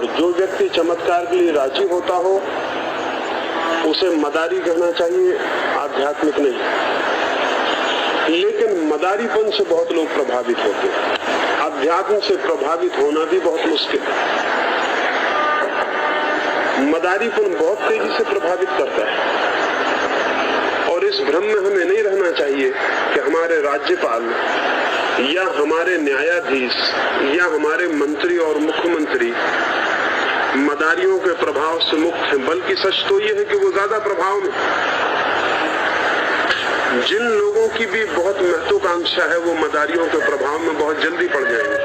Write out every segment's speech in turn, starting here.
और जो व्यक्ति चमत्कार के लिए राजी होता हो उसे मदारी कहना चाहिए, आध्यात्मिक नहीं। लेकिन मदारीपन से बहुत लोग प्रभावित होते हैं, अध्यात्म से प्रभावित होना भी बहुत मुश्किल है। मदारीपन बहुत तेजी से प्रभावित करता है और इस भ्रम में हमें नहीं रहना चाहिए कि हमारे राज्यपाल या हमारे न्यायाधीश या हमारे मंत्री और मुख्यमंत्री मदारियों के प्रभाव से मुक्त हैं, बल्कि सच तो ये है कि वो ज्यादा प्रभाव में। जिन लोगों की भी बहुत महत्वाकांक्षा है वो मदारियों के प्रभाव में बहुत जल्दी पड़ जाएंगे,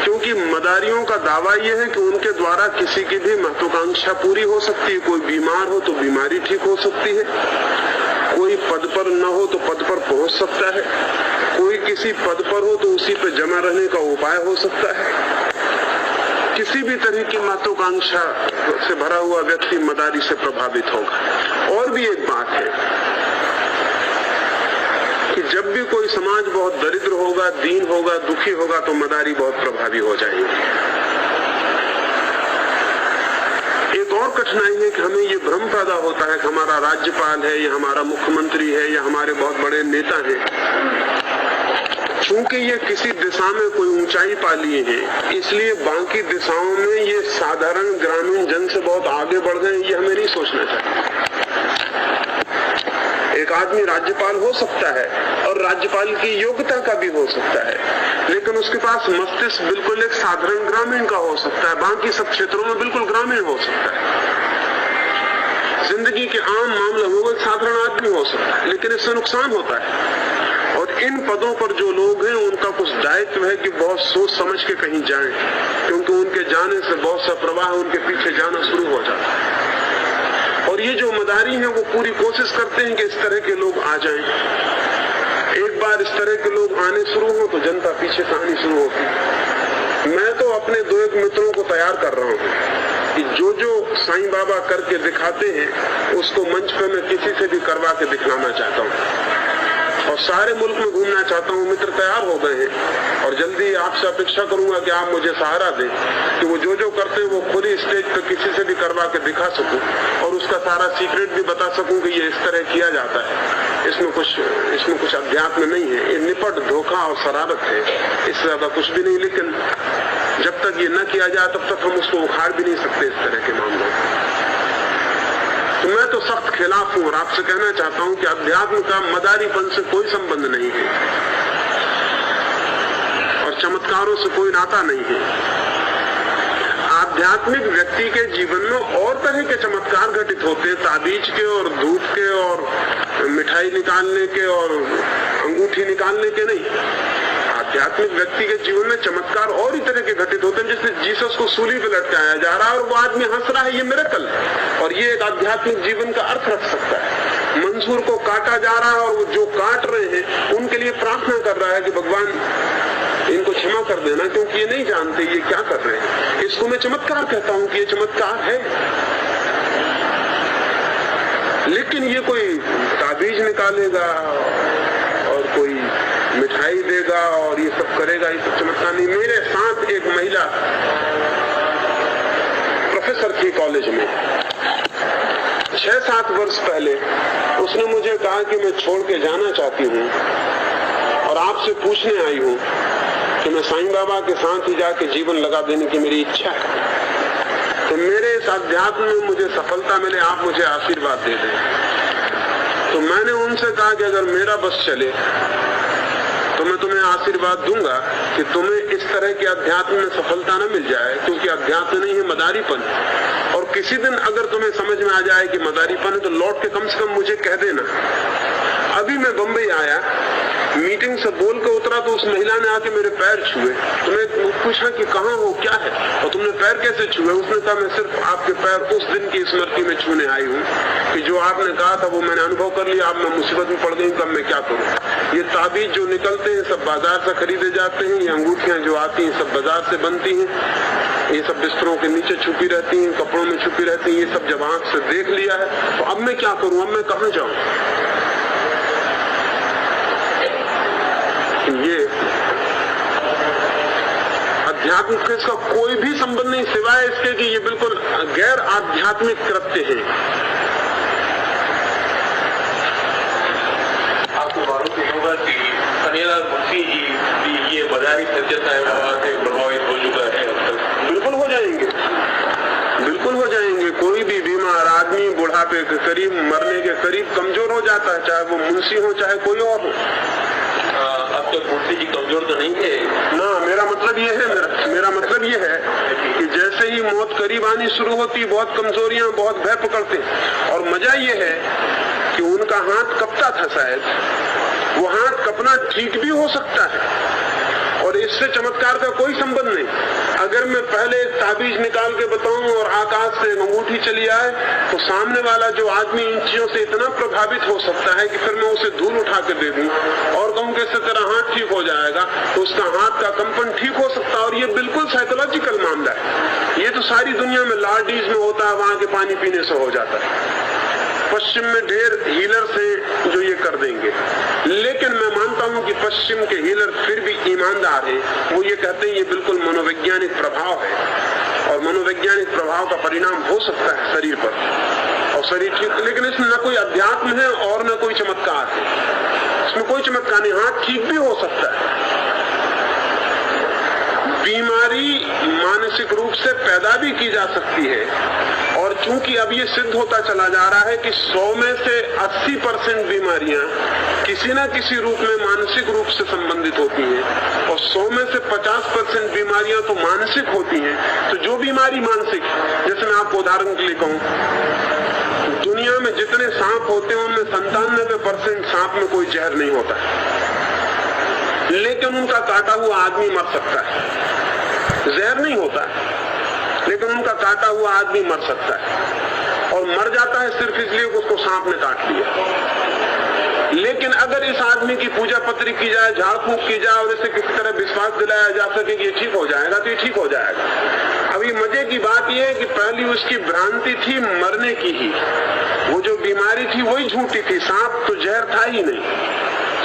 क्योंकि मदारियों का दावा यह है कि उनके द्वारा किसी की भी महत्वाकांक्षा पूरी हो सकती है। कोई बीमार हो तो बीमारी ठीक हो सकती है, कोई पद पर न हो तो पद पर पहुंच सकता है, कोई किसी पद पर हो तो उसी पर जमा रहने का उपाय हो सकता है। किसी भी तरह की महत्वाकांक्षा से भरा हुआ व्यक्ति मदारी से प्रभावित होगा। और भी एक बात है कि जब भी कोई समाज बहुत दरिद्र होगा, दीन होगा, दुखी होगा तो मदारी बहुत प्रभावी हो जाएंगे। एक और कठिनाई है कि हमें ये भ्रम पैदा होता है कि हमारा राज्यपाल है या हमारा मुख्यमंत्री है या हमारे बहुत बड़े नेता हैं, चूंकि ये किसी दिशा में कोई ऊंचाई पा लिए हैं, इसलिए बाकी दिशाओं में ये साधारण ग्रामीण जन से बहुत आगे बढ़ गए। ये हमें नहीं सोचना चाहिए। एक आदमी राज्यपाल हो सकता है और राज्यपाल की योग्यता का भी हो सकता है, लेकिन उसके पास मस्तिष्क बिल्कुल एक साधारण ग्रामीण का हो सकता है, बाकी सब क्षेत्रों में बिल्कुल ग्रामीण हो सकता है। जिंदगी के आम मामलों में वो एक साधारण आदमी हो सकता है, लेकिन इससे नुकसान होता है। और इन पदों पर जो लोग हैं उनका कुछ दायित्व है कि बहुत सोच समझ के कहीं जाएं, क्योंकि उनके जाने से बहुत सा प्रवाह उनके पीछे जाना शुरू हो जाता है। और ये जो मदारी हैं वो पूरी कोशिश करते हैं कि इस तरह के लोग आ जाएं। एक बार इस तरह के लोग आने शुरू हो तो जनता पीछे कहानी शुरू होती है। मैं तो अपने दो एक मित्रों को तैयार कर रहा हूँ कि जो जो साईं बाबा करके दिखाते हैं उसको मंच पे मैं किसी से भी करवा के दिखलाना चाहता हूँ और सारे मुल्क में घूमना चाहता हूँ। मित्र तैयार हो गए हैं और जल्दी आपसे अपेक्षा करूंगा कि आप मुझे सहारा दें कि वो जो करते हैं वो खुद ही स्टेज पे किसी से भी करवा के दिखा सकूं और उसका सारा सीक्रेट भी बता सकूं कि ये इस तरह किया जाता है। इसमें कुछ अध्यात्म नहीं है, ये निपट धोखा और शरारत है, इससे ज्यादा कुछ भी नहीं। लेकिन जब तक ये न किया जाए तब तक हम उसको उखाड़ भी नहीं सकते इस तरह के मामलों में। तो मैं तो सख्त खिलाफ हूं और आपसे कहना चाहता हूं कि अध्यात्म का मदारीपन से कोई संबंध नहीं है और चमत्कारों से कोई नाता नहीं है। आध्यात्मिक व्यक्ति के जीवन में और तरह के चमत्कार घटित होते हैं, ताबीज के और धूप के और मिठाई निकालने के और अंगूठी निकालने के नहीं। आध्यात्मिक व्यक्ति के जीवन में चमत्कार और ही तरह के घटित होते हैं, जैसे जीसस को सूली पे लटकाया जा रहा है और वो आदमी हंस रहा है, ये मिरेकल है और ये एक आध्यात्मिक जीवन का अर्थ रख सकता है। मंसूर को काटा जा रहा है और वो जो काट रहे हैं उनके लिए प्रार्थना कर रहा है कि भगवान इनको क्षमा कर देना, क्योंकि ये नहीं जानते ये क्या कर रहे हैं। इसको मैं चमत्कार कहता हूं कि ये चमत्कार है। लेकिन ये कोई ताबीज निकालेगा और कोई मिठाई देगा और ये सब करेगा, ये सब चमत्कार नहीं। मेरे साथ एक महिला प्रोफेसर थी कॉलेज में, 6-7 वर्ष पहले उसने मुझे कहा कि मैं छोड़ के जाना चाहती हूँ और आपसे पूछने आई हूँ कि मैं साईं बाबा के साथ ही जाके जीवन लगा देने की मेरी इच्छा है। तो मेरे इस अध्यात्म में मुझे सफलता मिले, आप मुझे आशीर्वाद दे दें। तो मैंने उनसे कहा कि अगर मेरा बस चले तो मैं तुम्हें आशीर्वाद दूंगा कि तुम्हें इस तरह के अध्यात्म में सफलता न मिल जाए, क्योंकि अध्यात्म नहीं है, मदारीपन। और किसी दिन अगर तुम्हें समझ में आ जाए कि मदारीपन है तो लौट के कम से कम मुझे कह देना। अभी मैं बंबई आया, मीटिंग से बोल के उतरा तो उस महिला ने आके मेरे पैर छुए। तो मैं पूछा कि कहाँ हो, क्या है, और तुमने पैर कैसे छुए? उसने कहा मैं सिर्फ आपके पैर उस दिन की स्मृति में छूने आई हूँ कि जो आपने कहा था वो मैंने अनुभव कर लिया, अब मैं मुसीबत में पड़ गई, तब मैं क्या करूँ। ये ताबीज जो निकलते हैं सब बाजार से खरीदे जाते हैं, ये अंगूठियां जो आती हैं सब बाजार से बनती हैं, ये सब बिस्तरों के नीचे छुपी रहती हैं, कपड़ों में छुपी रहती हैं। ये सब जब आंख से देख लिया है तो अब मैं क्या करूँ, अब मैं कहाँ जाऊँ? ये आध्यात्म से इसका कोई भी संबंध नहीं, सिवाय इसके कि ये बिल्कुल गैर आध्यात्मिक कृत्य है। आपको मालूम होगा कि कन्हैयालाल मुंशी जी की ये बाजारी सज्जता है वहां से प्रभावित हो चुका है। बिल्कुल हो जाएंगे, बिल्कुल हो जाएंगे। कोई भी बीमार आदमी बुढ़ापे के करीब, मरने के करीब कमजोर हो जाता है, चाहे वो मुंशी हो चाहे कोई और हो। अब तक मुंशी जी कमजोर तो नहीं थे ना, मेरा मतलब ये है, मेरा मतलब ये है कि जैसे ही मौत करीब आनी शुरू होती, बहुत कमजोरियां, बहुत भय पकड़ते। और मजा ये है कि उनका हाथ कपता था, शायद वो हाथ कपना ठीक भी हो सकता है और इससे चमत्कार का कोई संबंध नहीं। अगर मैं पहले एक ताबीज निकाल के बताऊं और आकाश से अंगूठी चली आए, तो सामने वाला जो आदमी इन चीजों से इतना प्रभावित हो सकता है कि फिर मैं उसे धूल उठा के दे दूं और कहूं कि इससे तेरा हाथ ठीक हो जाएगा, तो उसका हाथ का कंपन ठीक हो सकता है। और ये बिल्कुल साइकोलॉजिकल मामला है। ये तो सारी दुनिया में लार्डीज में होता है, वहां के पानी पीने से हो जाता है। पश्चिम में ढेर हीलर से जो ये कर देंगे, लेकिन मैं मानता हूं कि पश्चिम के हीलर फिर भी ईमानदार हैं। वो ये कहते हैं ये बिल्कुल मनोवैज्ञानिक प्रभाव है और मनोवैज्ञानिक प्रभाव का परिणाम हो सकता है शरीर पर, और शरीर ठीक, लेकिन इसमें न कोई अध्यात्म है और न कोई चमत्कार है। इसमें कोई चमत्कार नहीं, हाथ ठीक भी हो सकता है। बीमारी मानसिक रूप से पैदा भी की जा सकती है, और चूंकि अब ये सिद्ध होता चला जा रहा है कि 100 में से 80% बीमारियां किसी न किसी रूप में मानसिक रूप से संबंधित होती हैं और 100 में से 50% बीमारियां तो मानसिक होती हैं। तो जो बीमारी मानसिक, जैसे मैं आपको उदाहरण के लिए कहूं, दुनिया में जितने सांप होते हैं उनमें 97% सांप में कोई जहर नहीं होता है, लेकिन उनका काटा हुआ आदमी मर सकता है। जहर नहीं होता है, लेकिन उनका काटा हुआ आदमी मर सकता है, और मर जाता है सिर्फ इसलिए कि उसको सांप ने काट लिया। लेकिन अगर इस आदमी की पूजा पत्री की जाए, झाड़ फूंक की जाए और इसे किसी तरह विश्वास दिलाया जा सके कि ये ठीक हो जाएगा, तो ये ठीक हो जाएगा। अभी मजे की बात यह है कि पहली उसकी भ्रांति थी मरने की ही, वो जो बीमारी थी वही झूठी थी, सांप तो जहर था ही नहीं,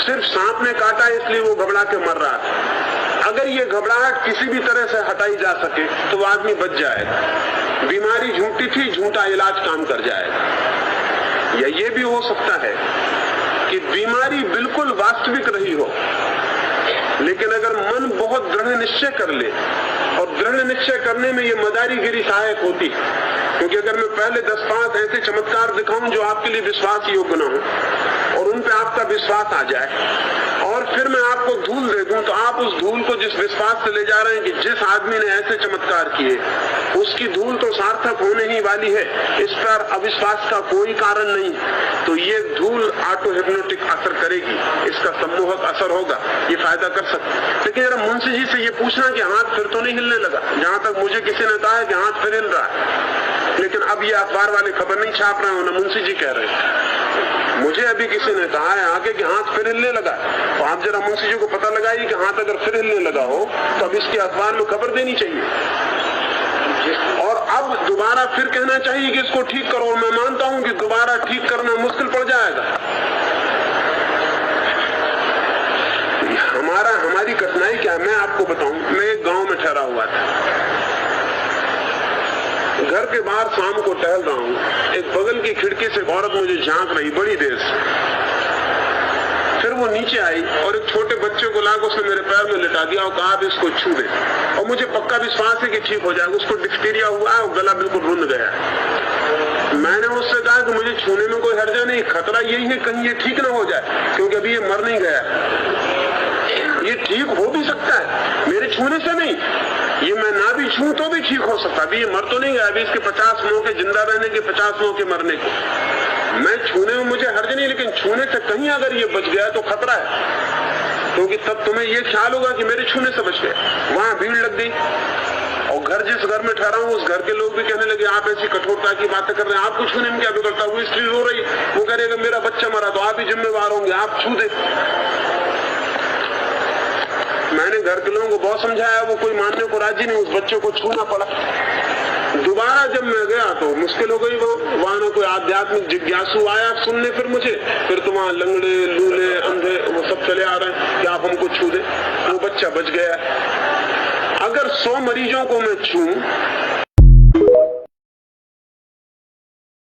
सिर्फ सांप ने काटा इसलिए वो घबरा के मर रहा था। अगर ये घबराहट किसी भी तरह से हटाई जा सके तो वो आदमी बच जाएगा। बीमारी झूठी थी, झूठा इलाज काम कर जाएगा। या ये भी हो सकता है कि बीमारी बिल्कुल वास्तविक रही हो, लेकिन अगर मन बहुत दृढ़ निश्चय कर ले, और दृढ़ निश्चय करने में ये मदारीगिरी सहायक होती है, क्योंकि अगर मैं पहले 10-5 ऐसे चमत्कार दिखाऊं जो आपके लिए विश्वास योग्य न हो और उन पे आपका विश्वास आ जाए, और फिर मैं आपको धूल दे दूं, तो आप उस धूल को जिस विश्वास से ले जा रहे हैं कि जिस आदमी ने ऐसे चमत्कार किए उसकी धूल तो सार्थक होने ही वाली है, इस पर अविश्वास का कोई कारण नहीं, तो ये धूल ऑटो हिप्नोटिक असर करेगी, इसका सम्मोहक असर होगा, ये फायदा कर सकता। लेकिन जरा मुंशी जी से ये पूछना कि हाथ फिर तो नहीं हिलने लगा। जहां तक मुझे किसी ने कहा है कि हाथ फिर हिल रहा है, लेकिन अब ये अखबार वाले खबर नहीं छाप रहे हो, ना मुंशी जी कह रहे हैं, मुझे अभी किसी ने कहा है आगे कि हाथ फिर हिलने लगा। तो आप जरा मुंशी जी को पता लगाइए कि हाथ अगर फिर हिलने लगा हो तो अब इसके अखबार में खबर देनी चाहिए, और अब दोबारा फिर कहना चाहिए कि इसको ठीक करो। और मैं मानता हूं कि दोबारा ठीक करना मुश्किल पड़ जाएगा। हमारी कठिनाई क्या है मैं आपको बताऊं। मैं एक गांव में ठहरा हुआ था, घर के बाहर शाम को टहल रहा हूं, एक बगल की खिड़की से एक औरत मुझे झांक रही बड़ी देर से। फिर वो नीचे आई और एक छोटे बच्चे को लाकर उसने मेरे पैर में लिटा दिया और कहा इसको छू दे, और मुझे पक्का विश्वास है कि ठीक हो जाएगा। उसको डिफ्टीरिया हुआ है और गला बिल्कुल रुंध गया। मैंने उससे कहा कि मुझे छूने में कोई हर्जा नहीं, खतरा यही है कहीं ये ठीक ना हो जाए, क्योंकि अभी ये मर नहीं गया, ये ठीक हो भी सकता है मेरे छूने से नहीं, ये मैं ना भी छूं तो भी ठीक हो सकता। अभी ये मर तो नहीं गया, अभी इसके 50 मौके जिंदा रहने के, 50 मौके मरने के। मैं छूने में मुझे हर्ज नहीं, लेकिन छूने से कहीं अगर ये बच गया तो खतरा है, क्योंकि तब तुम्हें ये ख्याल होगा कि मेरे छूने से बच गया। वहां भीड़ लग गई, और घर जिस घर में ठहरा हूं उस घर के लोग भी कहने लगे आप ऐसी कठोरता की बातें कर रहे हैं, आपको छूने में क्या बिगड़ता। वो स्त्री रो रही, वो कह रही मेरा बच्चा मरा तो आप ही जिम्मेवार होंगे, आप छू दे। मैंने घर के लोगों को बहुत समझाया, वो कोई मानने को राजी नहीं, उस बच्चे को छूना पड़ा। दोबारा जब मैं गया तो मुश्किल हो गई, वहां ना कोई आध्यात्मिक जिज्ञासु आया सुनने फिर मुझे, फिर तो वहां लंगड़े लूले अंधे वो सब चले आ रहे हैं कि आप हमको छू दे। वो बच्चा बच गया। अगर 100 मरीजों को मैं छूं